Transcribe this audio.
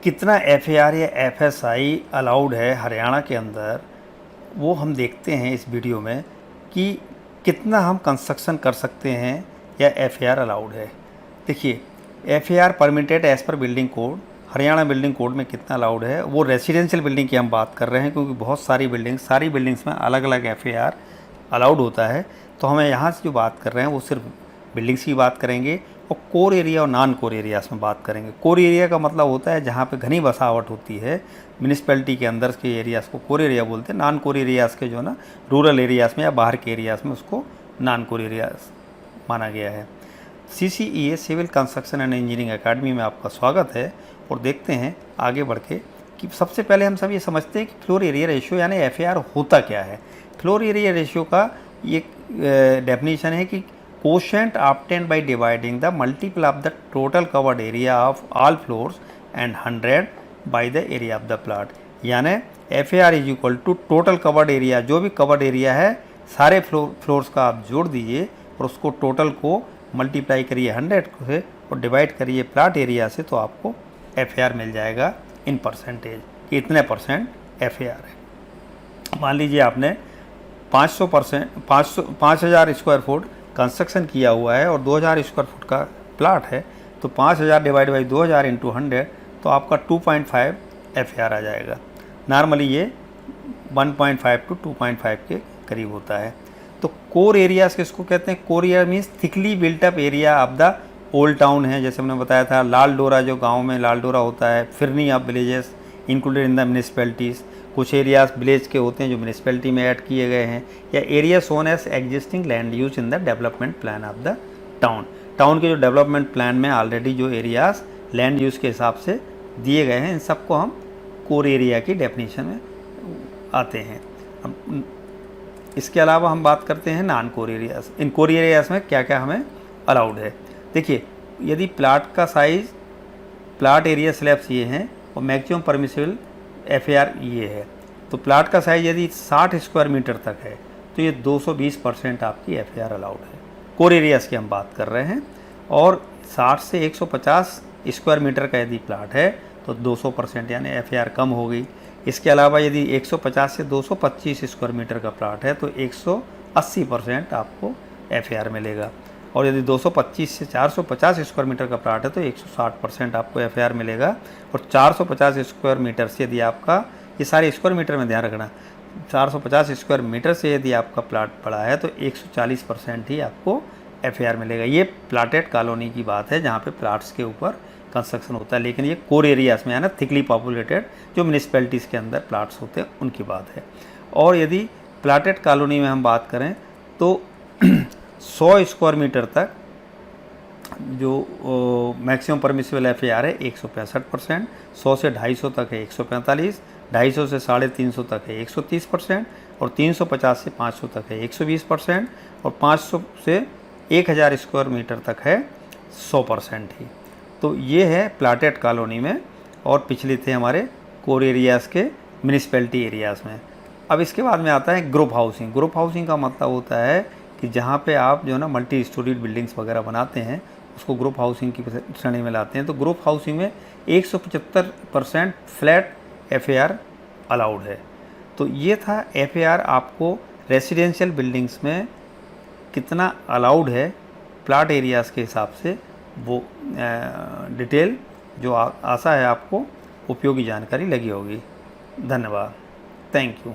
कितना एफएआर या FSI allowed है हरियाणा के अंदर, वो हम देखते हैं इस वीडियो में कि कितना हम कंस्ट्रक्शन कर सकते हैं या एफएआर अलाउड है। देखिए, FAR permitted as per building code, Haryana building code में कितना अलाउड है। वो रेजिडेंशियल बिल्डिंग की हम बात कर रहे हैं, क्योंकि बहुत सारी बिल्डिंग्स में अलग अलग एफएआर अलाउड होता है। तो हमें यहाँ से जो बात कर रहे हैं वो सिर्फ बिल्डिंग्स की बात करेंगे और कोर एरिया और नॉन कोर एरियाज़ में बात करेंगे। कोर एरिया का मतलब होता है जहाँ पे घनी बसावट होती है म्यूनिसिपैलिटी के अंदर के एरियाज़ को कोर एरिया बोलते हैं। नॉन कोर एरियाज़ के जो ना रूरल एरियाज़ में या बाहर के एरियाज़ में उसको नॉन कोर एरियाज़ माना गया है। CCEA civil construction and engineering academy में आपका स्वागत है। और देखते हैं आगे बढ़ के कि सबसे पहले हम सब ये समझते हैं कि फ्लोर एरिया रेशियो यानी एफएआर होता क्या है। फ्लोर एरिया रेशियो का ये डेफिनेशन है कि quotient obtained by dividing the multiple of the total covered area of all floors and 100 by the area of the plot। यानी FAR is equal to total covered area, जो भी covered area है सारे floors का आप जोड़ दीजिए और उसको टोटल को मल्टीप्लाई करिए 100 से और डिवाइड करिए प्लाट एरिया से, तो आपको FAR मिल जाएगा इन परसेंटेज कि इतने परसेंट FAR है। मान लीजिए आपने 5,000 स्क्वायर फुट कंस्ट्रक्शन किया हुआ है और 2,000 स्क्वायर फुट का प्लाट है, तो 5,000 डिवाइड बाई 2,000 इंटू 100, तो आपका 2.5 FAR आ जाएगा। नॉर्मली ये 1.5 टू 2.5 के करीब होता है। तो कोर एरियाज़ किसको कहते हैं? Core area means thickly built up area of the old town है। जैसे हमने बताया था लाल डोरा, जो गाँव में लाल डोरा होता है, phirni of villages included in the municipalities. कुछ एरियाज विलेज के होते हैं जो म्यूनिसिपैलिटी में ऐड किए गए हैं, या area zone as existing land use in the development plan of the town. Town के जो डेवलपमेंट प्लान में ऑलरेडी जो एरियाज लैंड यूज के हिसाब से दिए गए हैं, इन सबको हम कोर एरिया की डेफिनेशन में आते हैं। इसके अलावा हम बात करते हैं नॉन कोर एरियाज। इन कोर एरियाज में क्या क्या हमें अलाउड है। देखिए, यदि प्लाट का साइज, प्लाट एरिया स्लैब्स ये हैं और मैक्सिमम परमिसिबल FAR ये है, तो प्लाट का साइज यदि 60 स्क्वायर मीटर तक है तो ये 220% आपकी FAR अलाउड है। कोर एरियाज़ की हम बात कर रहे हैं। और 60 से 150 स्क्वायर मीटर का यदि प्लाट है तो 200% यानी FAR कम होगी। इसके अलावा यदि 150 से 225 स्क्वायर मीटर का प्लाट है तो 180% आपको FAR मिलेगा। और यदि 225 से 450 स्क्वायर मीटर का प्लाट है तो 160% आपको FAR मिलेगा। और 450 स्क्वायर मीटर से यदि आपका, ये सारे स्क्वायर मीटर में ध्यान रखना, 450 स्क्वायर मीटर से यदि आपका प्लाट पड़ा है तो 140% ही आपको FAR मिलेगा। ये प्लाटेड कॉलोनी की बात है जहाँ पे प्लाट्स के ऊपर कंस्ट्रक्शन होता है, लेकिन ये कोर एरियाज़ में है ना, थिकली पॉपुलेटेड जो म्यूनिसिपैलिटीज़ के अंदर प्लाट्स होते हैं उनकी बात है। और यदि प्लाटेड कॉलोनी में हम बात करें तो 100 स्क्वायर मीटर तक जो मैक्सिमम परमिसिबल FAR है 165%, 100 से 250 तक है 145, 250 से 350 तक है 130%, और 350 से 500 तक है 120%, और 500 से 1000 स्क्वायर मीटर तक है 100% ही। तो ये है प्लाटेड कॉलोनी में, और पिछले थे हमारे कोर एरियाज़ के म्यूनिसिपैलिटी एरियाज़ में। अब इसके बाद में आता है ग्रुप हाउसिंग। ग्रुप हाउसिंग का मतलब होता है कि जहाँ पे आप जो है ना मल्टी स्टोरीड बिल्डिंग्स वगैरह बनाते हैं उसको ग्रुप हाउसिंग की श्रेणी में लाते हैं। तो ग्रुप हाउसिंग में 175% फ्लैट FAR अलाउड है। तो ये था FAR आपको रेसिडेंशियल बिल्डिंग्स में कितना अलाउड है प्लाट एरियाज़ के हिसाब से, वो डिटेल जो आशा है आपको उपयोगी जानकारी लगी होगी। धन्यवाद, थैंक यू।